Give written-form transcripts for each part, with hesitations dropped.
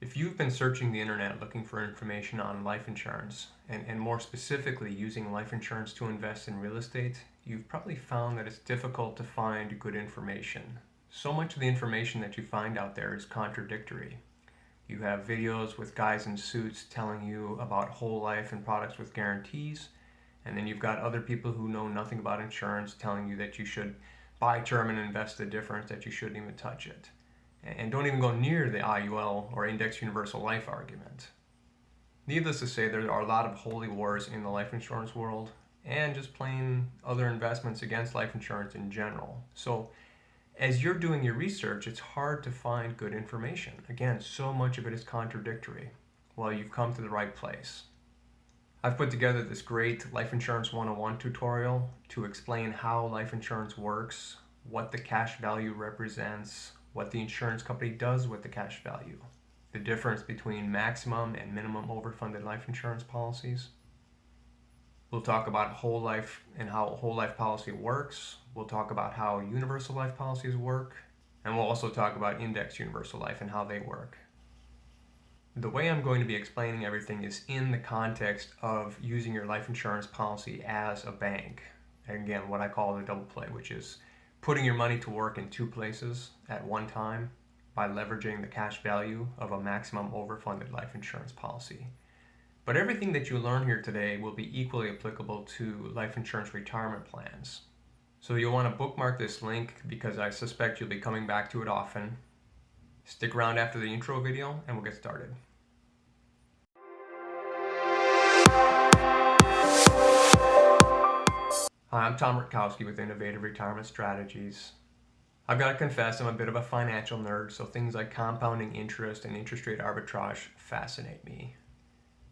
If you've been searching the internet looking for information on life insurance, and more specifically using life insurance to invest in real estate, you've probably found that it's difficult to find good information. So much of the information that you find out there is contradictory. You have videos with guys in suits telling you about whole life and products with guarantees, and then you've got other people who know nothing about insurance telling you that you should buy term and invest the difference, that you shouldn't even touch it. And don't even go near the IUL or Index Universal Life argument. Needless to say, there are a lot of holy wars in the life insurance world and just plain other investments against life insurance in general. So as you're doing your research, it's hard to find good information. Again, so much of it is contradictory. Well, you've come to the right place. I've put together this great Life Insurance 101 tutorial to explain how life insurance works, what the cash value represents, what the insurance company does with the cash value, the difference between maximum and minimum overfunded life insurance policies. We'll talk about whole life and how whole life policy works. We'll talk about how universal life policies work, and we'll also talk about index universal life and how they work. The way I'm going to be explaining everything is in the context of using your life insurance policy as a bank. And again, what I call the double play, which is putting your money to work in two places at one time by leveraging the cash value of a maximum overfunded life insurance policy. But everything that you learn here today will be equally applicable to life insurance retirement plans. So you'll want to bookmark this link because I suspect you'll be coming back to it often. Stick around after the intro video and we'll get started. Hi, I'm Tom Rutkowski with Innovative Retirement Strategies. I've got to confess, I'm a bit of a financial nerd, so things like compounding interest and interest rate arbitrage fascinate me.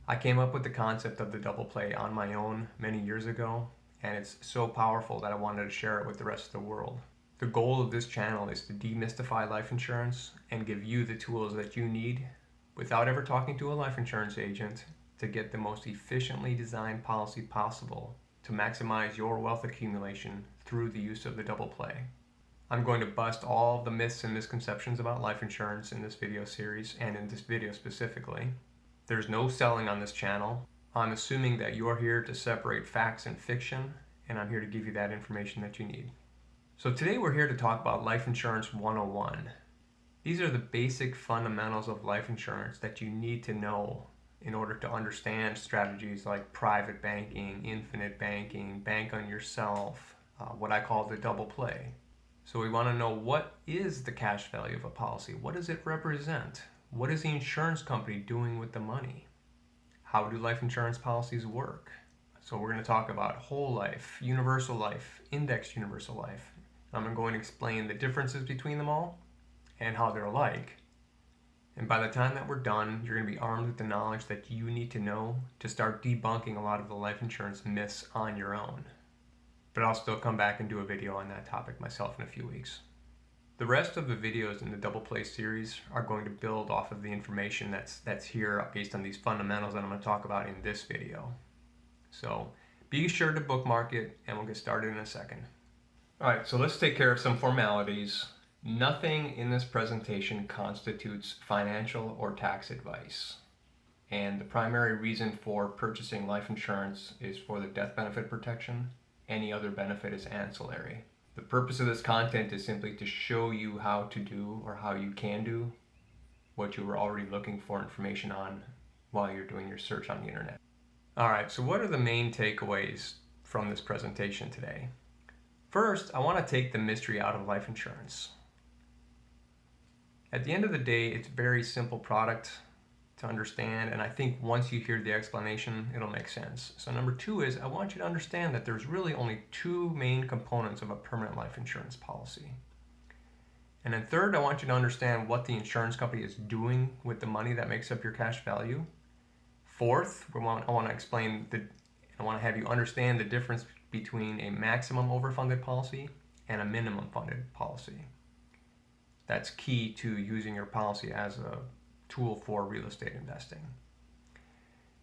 I came up with the concept of the double play on my own many years ago, and it's so powerful that I wanted to share it with the rest of the world. The goal of this channel is to demystify life insurance and give you the tools that you need, without ever talking to a life insurance agent, to get the most efficiently designed policy possible to maximize your wealth accumulation through the use of the double play. I'm going to bust all the myths and misconceptions about life insurance in this video series, and in this video specifically. There's no selling on this channel. I'm assuming that you're here to separate facts and fiction, and I'm here to give you that information that you need. So today we're here to talk about Life Insurance 101. These are the basic fundamentals of life insurance that you need to know in order to understand strategies like private banking, infinite banking, bank on yourself, what I call the double play. So we want to know, what is the cash value of a policy? What does it represent? What is the insurance company doing with the money? How do life insurance policies work? So we're going to talk about whole life, universal life, index universal life. I'm going to explain the differences between them all and how they're alike. And by the time that we're done, you're going to be armed with the knowledge that you need to know to start debunking a lot of the life insurance myths on your own. But I'll still come back and do a video on that topic myself in a few weeks. The rest of the videos in the double play series are going to build off of the information that's here based on these fundamentals that I'm going to talk about in this video. So be sure to bookmark it, and we'll get started in a second. All right, so let's take care of some formalities. Nothing in this presentation constitutes financial or tax advice. And the primary reason for purchasing life insurance is for the death benefit protection. Any other benefit is ancillary. The purpose of this content is simply to show you how to do, or how you can do, what you were already looking for information on while you're doing your search on the internet. All right, so what are the main takeaways from this presentation today? First, I want to take the mystery out of life insurance. At the end of the day, it's a very simple product to understand, and I think once you hear the explanation, it'll make sense. So number two is, I want you to understand that there's really only two main components of a permanent life insurance policy. And then third, I want you to understand what the insurance company is doing with the money that makes up your cash value. Fourth, I want to have you understand the difference between a maximum overfunded policy and a minimum funded policy. That's key to using your policy as a tool for real estate investing.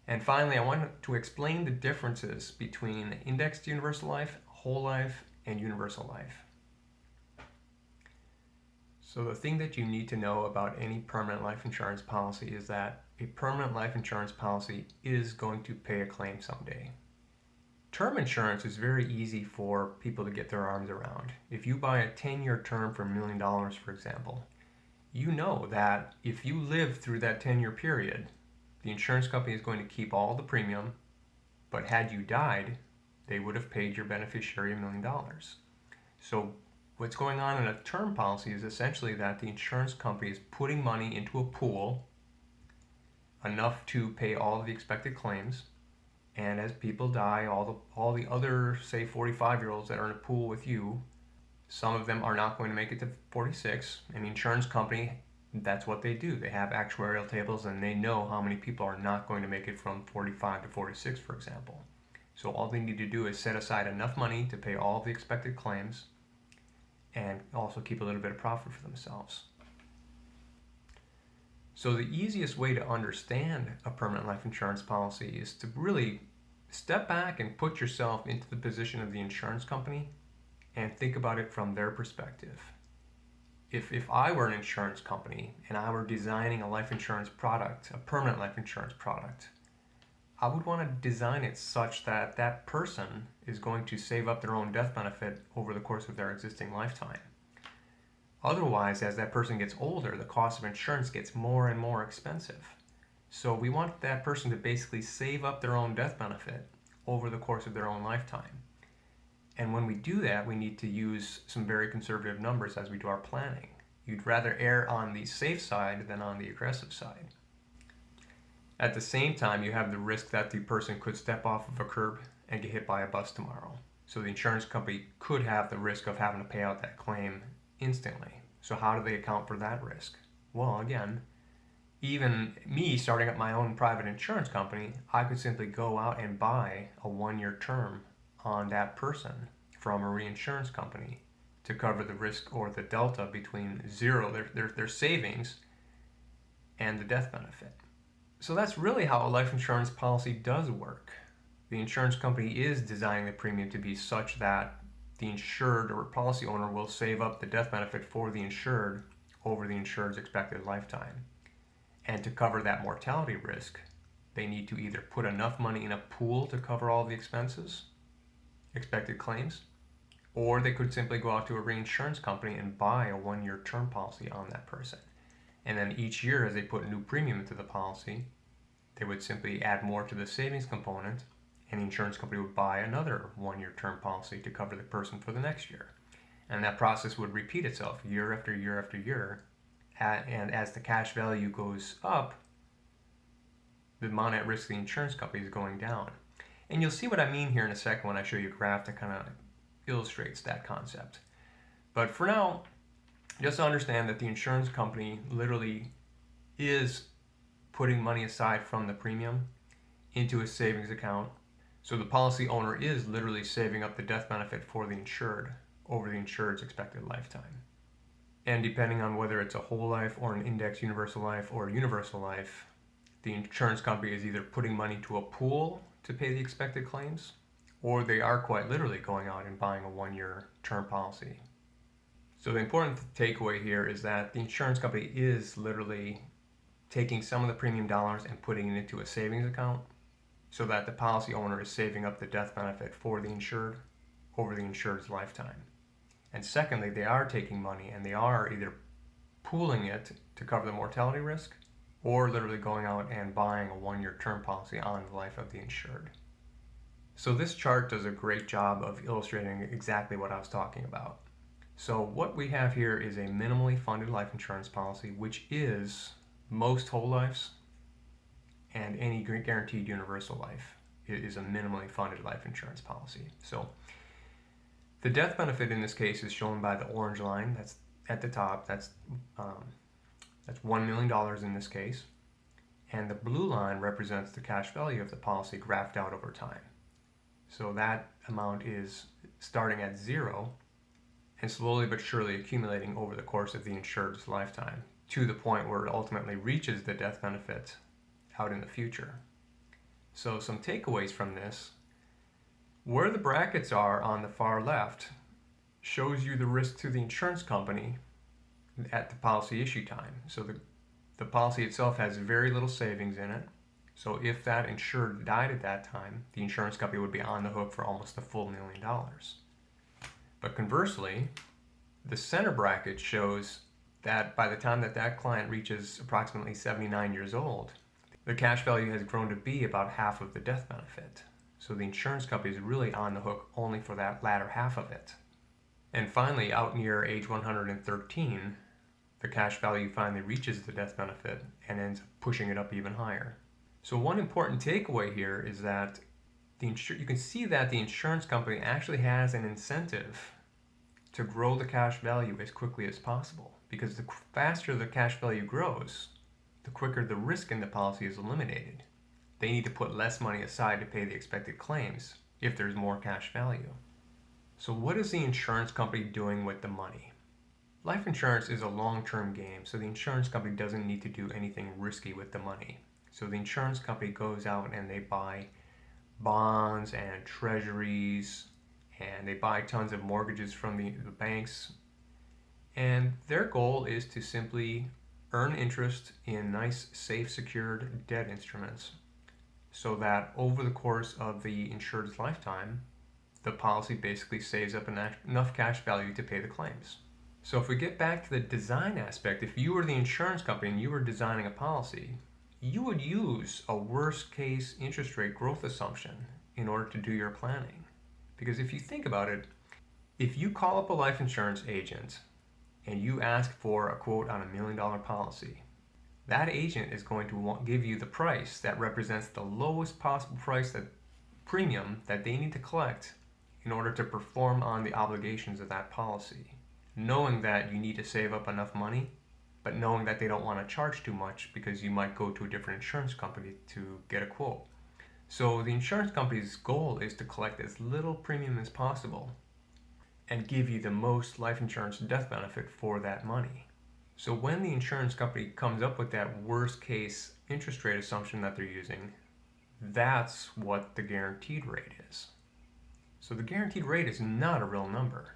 And finally, I want to explain the differences between indexed universal life, whole life, and universal life. So the thing that you need to know about any permanent life insurance policy is that a permanent life insurance policy is going to pay a claim someday. Term insurance is very easy for people to get their arms around. If you buy a 10-year term for $1 million, for example, you know that if you live through that 10-year period, the insurance company is going to keep all the premium, but had you died, they would have paid your beneficiary $1 million. So what's going on in a term policy is essentially that the insurance company is putting money into a pool, enough to pay all of the expected claims, and as people die, all the other, say, 45-year-olds that are in a pool with you, some of them are not going to make it to 46, and the insurance company, that's what they do. They have actuarial tables, and they know how many people are not going to make it from 45 to 46, for example. So all they need to do is set aside enough money to pay all of the expected claims and also keep a little bit of profit for themselves. So the easiest way to understand a permanent life insurance policy is to really step back and put yourself into the position of the insurance company and think about it from their perspective. If I were an insurance company and I were designing a life insurance product, a permanent life insurance product, I would want to design it such that that person is going to save up their own death benefit over the course of their existing lifetime. Otherwise, as that person gets older, the cost of insurance gets more and more expensive. So we want that person to basically save up their own death benefit over the course of their own lifetime. And when we do that, we need to use some very conservative numbers as we do our planning. You'd rather err on the safe side than on the aggressive side. At the same time, you have the risk that the person could step off of a curb and get hit by a bus tomorrow. So the insurance company could have the risk of having to pay out that claim instantly. So how do they account for that risk? Well, again, even me starting up my own private insurance company, I could simply go out and buy a 1-year term on that person from a reinsurance company to cover the risk or the delta between zero, their savings, and the death benefit. So that's really how a life insurance policy does work. The insurance company is designing the premium to be such that the insured or policy owner will save up the death benefit for the insured over the insured's expected lifetime. And to cover that mortality risk, they need to either put enough money in a pool to cover all the expenses, expected claims, or they could simply go out to a reinsurance company and buy a 1-year term policy on that person. And then each year as they put new premium into the policy, they would simply add more to the savings component, and the insurance company would buy another 1-year term policy to cover the person for the next year. And that process would repeat itself year after year after year. And as the cash value goes up, the amount at risk of the insurance company is going down. And you'll see what I mean here in a second when I show you a graph that kind of illustrates that concept. But for now, just understand that the insurance company literally is putting money aside from the premium into a savings account. So the policy owner is literally saving up the death benefit for the insured over the insured's expected lifetime. And depending on whether it's a whole life or an index universal life or universal life, the insurance company is either putting money to a pool to pay the expected claims, or they are quite literally going out and buying a 1-year term policy. So the important takeaway here is that the insurance company is literally taking some of the premium dollars and putting it into a savings account so that the policy owner is saving up the death benefit for the insured over the insured's lifetime. And secondly, they are taking money and they are either pooling it to cover the mortality risk or literally going out and buying a 1-year term policy on the life of the insured. So this chart does a great job of illustrating exactly what I was talking about. So what we have here is a minimally funded life insurance policy, which is most whole lives and any guaranteed universal life. It is a minimally funded life insurance policy. So the death benefit in this case is shown by the orange line. That's at the top. That's $1 million in this case. And the blue line represents the cash value of the policy graphed out over time. So that amount is starting at zero and slowly but surely accumulating over the course of the insured's lifetime to the point where it ultimately reaches the death benefit out in the future. So some takeaways from this: where the brackets are on the far left shows you the risk to the insurance company at the policy issue time. So the policy itself has very little savings in it. So if that insured died at that time, the insurance company would be on the hook for almost the full $1 million. But conversely, the center bracket shows that by the time that client reaches approximately 79 years old, the cash value has grown to be about half of the death benefit. So the insurance company is really on the hook only for that latter half of it. And finally, out near age 113, the cash value finally reaches the death benefit and ends up pushing it up even higher. So one important takeaway here is that you can see that the insurance company actually has an incentive to grow the cash value as quickly as possible, because the faster the cash value grows, the quicker the risk in the policy is eliminated. They need to put less money aside to pay the expected claims if there's more cash value. So what is the insurance company doing with the money? Life insurance is a long-term game, so the insurance company doesn't need to do anything risky with the money. So the insurance company goes out and they buy bonds and treasuries, and they buy tons of mortgages from the banks. And their goal is to simply earn interest in nice, safe, secured debt instruments so that over the course of the insured's lifetime, the policy basically saves up enough cash value to pay the claims. So if we get back to the design aspect, if you were the insurance company and you were designing a policy, you would use a worst case interest rate growth assumption in order to do your planning. Because if you think about it, if you call up a life insurance agent and you ask for a quote on $1 million policy, that agent is going to give you the price that represents the lowest possible price, that premium that they need to collect in order to perform on the obligations of that policy, knowing that you need to save up enough money, but knowing that they don't want to charge too much because you might go to a different insurance company to get a quote. So the insurance company's goal is to collect as little premium as possible and give you the most life insurance death benefit for that money. So when the insurance company comes up with that worst case interest rate assumption that they're using, that's what the guaranteed rate is. So the guaranteed rate is not a real number.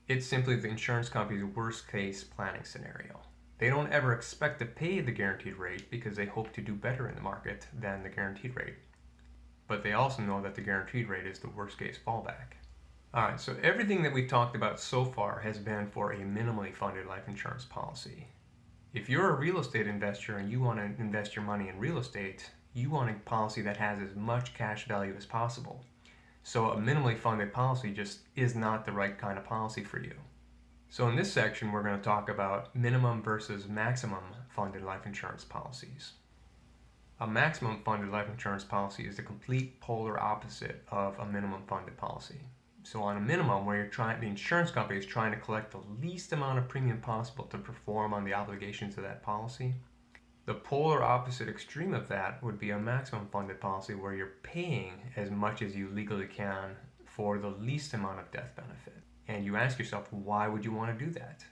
It's simply the insurance company's worst case planning scenario. They don't ever expect to pay the guaranteed rate because they hope to do better in the market than the guaranteed rate. But they also know that the guaranteed rate is the worst case fallback. Alright, so everything that we've talked about so far has been for a minimally funded life insurance policy. If you're a real estate investor and you want to invest your money in real estate, you want a policy that has as much cash value as possible. So a minimally funded policy just is not the right kind of policy for you. So in this section, we're going to talk about minimum versus maximum funded life insurance policies. A maximum funded life insurance policy is the complete polar opposite of a minimum funded policy. So on a minimum, where the insurance company is trying to collect the least amount of premium possible to perform on the obligations of that policy, the polar opposite extreme of that would be a maximum funded policy where you're paying as much as you legally can for the least amount of death benefit. And you ask yourself, why would you want to do that?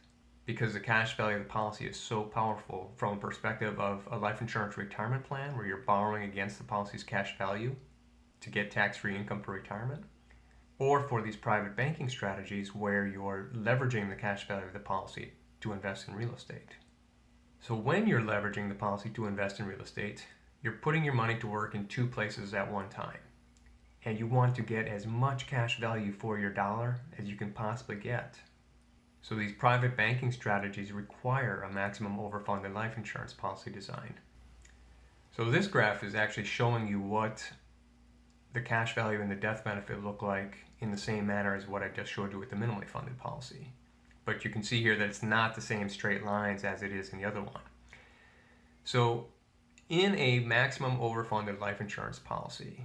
Because the cash value of the policy is so powerful from a perspective of a life insurance retirement plan where you're borrowing against the policy's cash value to get tax-free income for retirement, or for these private banking strategies where you're leveraging the cash value of the policy to invest in real estate. So when you're leveraging the policy to invest in real estate, you're putting your money to work in two places at one time. And you want to get as much cash value for your dollar as you can possibly get. So these private banking strategies require a maximum overfunded life insurance policy design. So this graph is actually showing you what the cash value and the death benefit look like in the same manner as what I just showed you with the minimally funded policy. But you can see here that it's not the same straight lines as it is in the other one. So in a maximum overfunded life insurance policy,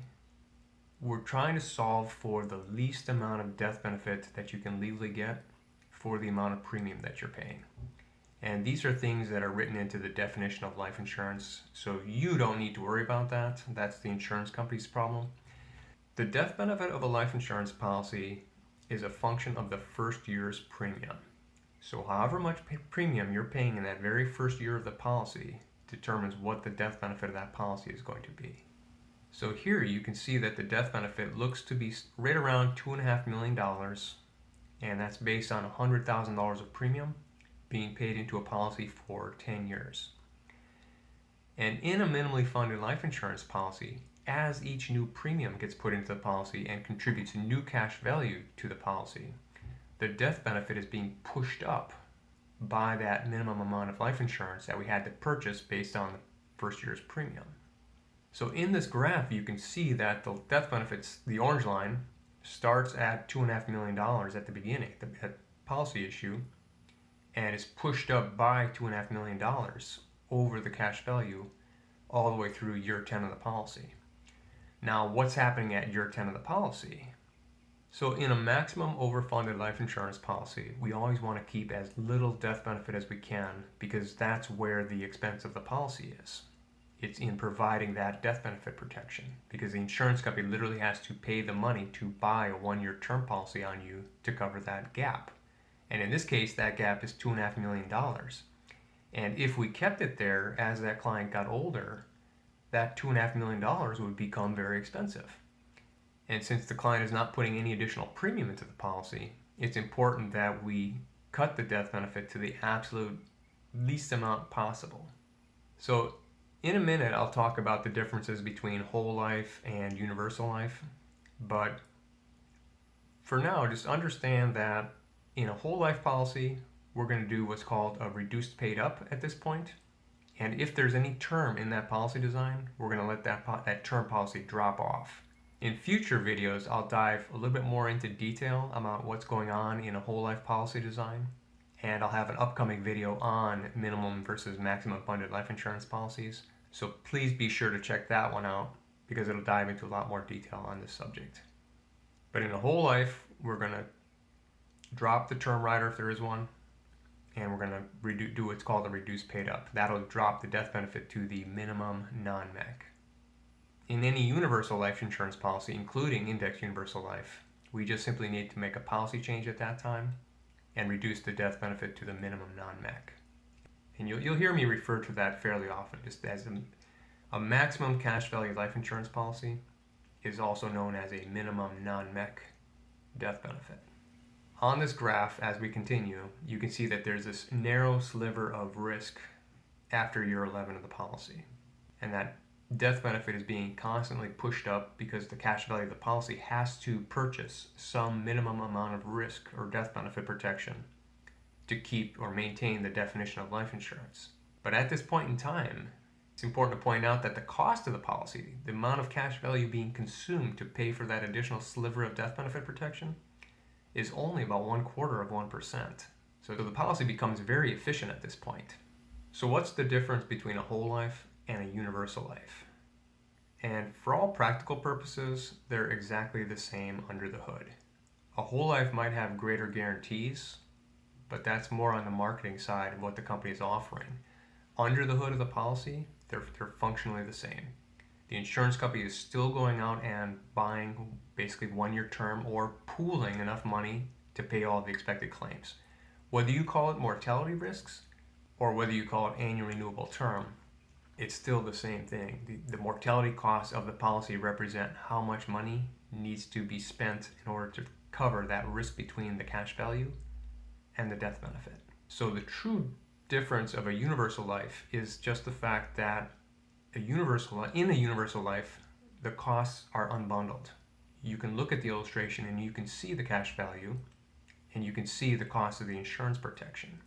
we're trying to solve for the least amount of death benefit that you can legally get for the amount of premium that you're paying. And these are things that are written into the definition of life insurance, so you don't need to worry about that. That's the insurance company's problem. The death benefit of a life insurance policy is a function of the first year's premium. So however much premium you're paying in that very first year of the policy determines what the death benefit of that policy is going to be. So here you can see that the death benefit looks to be right around $2.5 million, and that's based on $100,000 of premium being paid into a policy for 10 years. And in a minimally funded life insurance policy, as each new premium gets put into the policy and contributes new cash value to the policy, the death benefit is being pushed up by that minimum amount of life insurance that we had to purchase based on the first year's premium. So in this graph, you can see that the death benefits, the orange line, starts at $2.5 million at the beginning, at policy issue, and is pushed up by $2.5 million over the cash value all the way through year 10 of the policy. Now, what's happening at year 10 of the policy? So in a maximum overfunded life insurance policy, we always want to keep as little death benefit as we can because that's where the expense of the policy is. It's in providing that death benefit protection because the insurance company literally has to pay the money to buy a 1-year term policy on you to cover that gap. And in this case, that gap is $2.5 million. And if we kept it there as that client got older, that $2.5 million would become very expensive. And since the client is not putting any additional premium into the policy, it's important that we cut the death benefit to the absolute least amount possible. So in a minute, I'll talk about the differences between whole life and universal life. But for now, just understand that in a whole life policy, we're going to do what's called a reduced paid up at this point. And if there's any term in that policy design, we're going to let that term policy drop off. In future videos, I'll dive a little bit more into detail about what's going on in a whole life policy design. And I'll have an upcoming video on minimum versus maximum funded life insurance policies. So please be sure to check that one out because it'll dive into a lot more detail on this subject. But in a whole life, we're going to drop the term rider if there is one, and we're going to do what's called a reduced paid up. That'll drop the death benefit to the minimum non-MEC. In any universal life insurance policy, including index universal life, we just simply need to make a policy change at that time and reduce the death benefit to the minimum non-MEC. And you'll hear me refer to that fairly often, just as a maximum cash value life insurance policy is also known as a minimum non-MEC death benefit. On this graph, as we continue, you can see that there's this narrow sliver of risk after year 11 of the policy. And that death benefit is being constantly pushed up because the cash value of the policy has to purchase some minimum amount of risk or death benefit protection to keep or maintain the definition of life insurance. But at this point in time, it's important to point out that the cost of the policy, the amount of cash value being consumed to pay for that additional sliver of death benefit protection, is only about 0.25%. So the policy becomes very efficient at this point. So what's the difference between a whole life and a universal life? And for all practical purposes, they're exactly the same under the hood. A whole life might have greater guarantees, but that's more on the marketing side of what the company is offering. Under the hood of the policy, they're functionally the same. The insurance company is still going out and buying basically 1-year term or pooling enough money to pay all the expected claims. Whether you call it mortality risks or whether you call it annual renewable term, it's still the same thing. The mortality costs of the policy represent how much money needs to be spent in order to cover that risk between the cash value and the death benefit. So the true difference of a universal life is just the fact that in a universal life, the costs are unbundled. You can look at the illustration and you can see the cash value and you can see the cost of the insurance protection.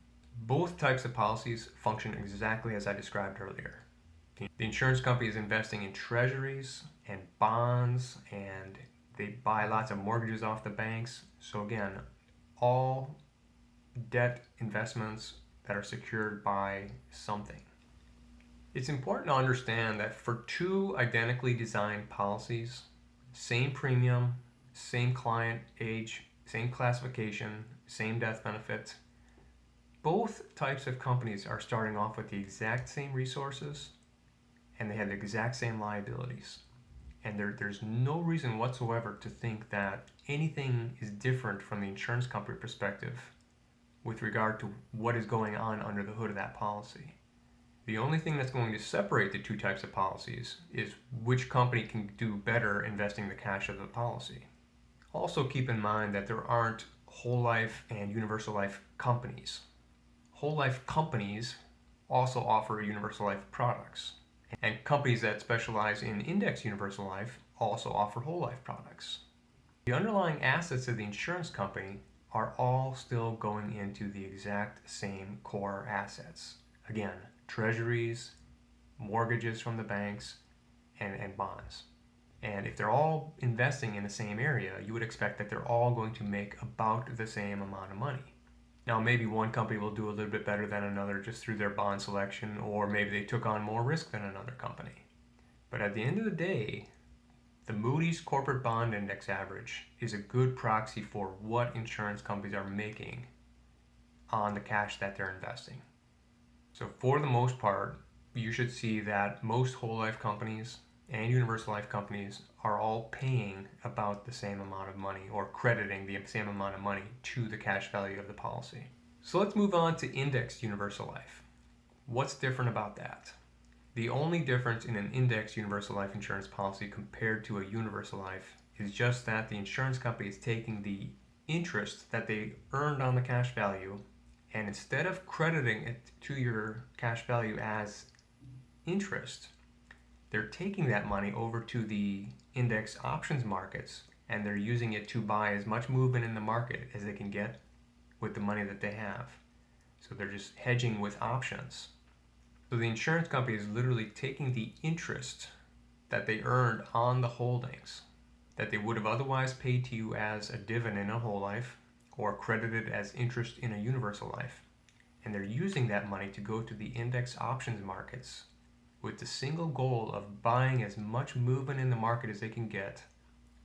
Both types of policies function exactly as I described earlier. The insurance company is investing in treasuries and bonds, and they buy lots of mortgages off the banks. So again, all debt investments that are secured by something. It's important to understand that for two identically designed policies, same premium, same client age, same classification, same death benefits, both types of companies are starting off with the exact same resources and they have the exact same liabilities. And there's no reason whatsoever to think that anything is different from the insurance company perspective with regard to what is going on under the hood of that policy. The only thing that's going to separate the two types of policies is which company can do better investing the cash of the policy. Also keep in mind that there aren't whole life and universal life companies. whole life companies also offer universal life products. And companies that specialize in index universal life also offer whole life products. The underlying assets of the insurance company are all still going into the exact same core assets. Again, treasuries, mortgages from the banks, and bonds. And if they're all investing in the same area, you would expect that they're all going to make about the same amount of money. Now, maybe one company will do a little bit better than another just through their bond selection, or maybe they took on more risk than another company. But at the end of the day, the Moody's Corporate Bond Index average is a good proxy for what insurance companies are making on the cash that they're investing. So for the most part, you should see that most whole life companies and universal life companies are all paying about the same amount of money, or crediting the same amount of money to the cash value of the policy. So let's move on to indexed universal life. What's different about that? The only difference in an indexed universal life insurance policy compared to a universal life is just that the insurance company is taking the interest that they earned on the cash value, and instead of crediting it to your cash value as interest, they're taking that money over to the index options markets, and they're using it to buy as much movement in the market as they can get with the money that they have. So they're just hedging with options. So the insurance company is literally taking the interest that they earned on the holdings that they would have otherwise paid to you as a dividend in a whole life, or credited as interest in a universal life, and they're using that money to go to the index options markets with the single goal of buying as much movement in the market as they can get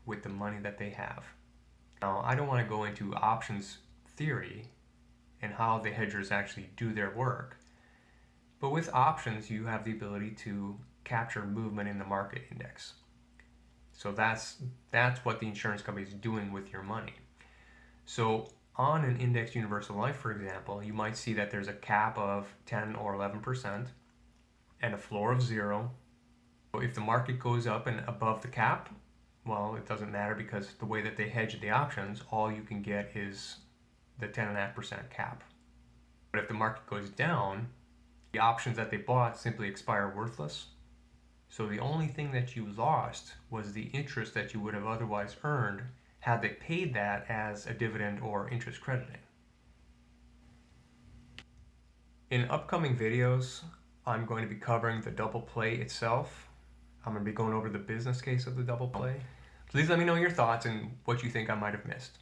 with the money that they have. Now, I don't want to go into options theory and how the hedgers actually do their work, but with options, you have the ability to capture movement in the market index. So that's what the insurance company is doing with your money. So on an indexed universal life, for example, you might see that there's a cap of 10 or 11%, and a floor of 0. So if the market goes up and above the cap, well, it doesn't matter, because the way that they hedge the options, all you can get is the 10.5% cap. But if the market goes down, the options that they bought simply expire worthless. So the only thing that you lost was the interest that you would have otherwise earned had they paid that as a dividend or interest crediting. In upcoming videos, I'm going to be covering the double play itself. I'm going to be going over the business case of the double play. Please let me know your thoughts and what you think I might have missed.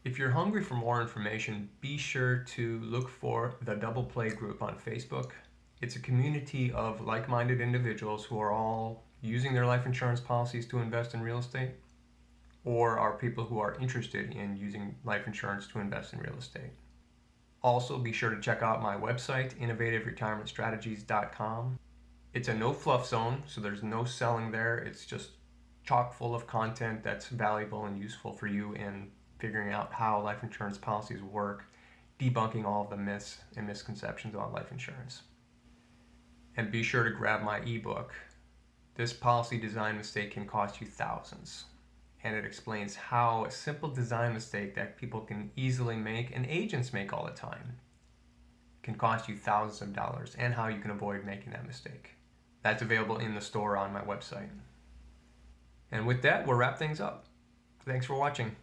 If you're hungry for more information, be sure to look for the Double Play group on Facebook. It's a community of like-minded individuals who are all using their life insurance policies to invest in real estate, or are people who are interested in using life insurance to invest in real estate. Also, be sure to check out my website, innovative-retirement-strategies.com. It's a no fluff zone, so there's no selling there. It's just chock full of content that's valuable and useful for you in figuring out how life insurance policies work, debunking all of the myths and misconceptions about life insurance. And be sure to grab my ebook. This policy design mistake can cost you thousands. And it explains how a simple design mistake that people can easily make, and agents make all the time, can cost you thousands of dollars, and how you can avoid making that mistake. That's available in the store on my website. And with that, we'll wrap things up. Thanks for watching.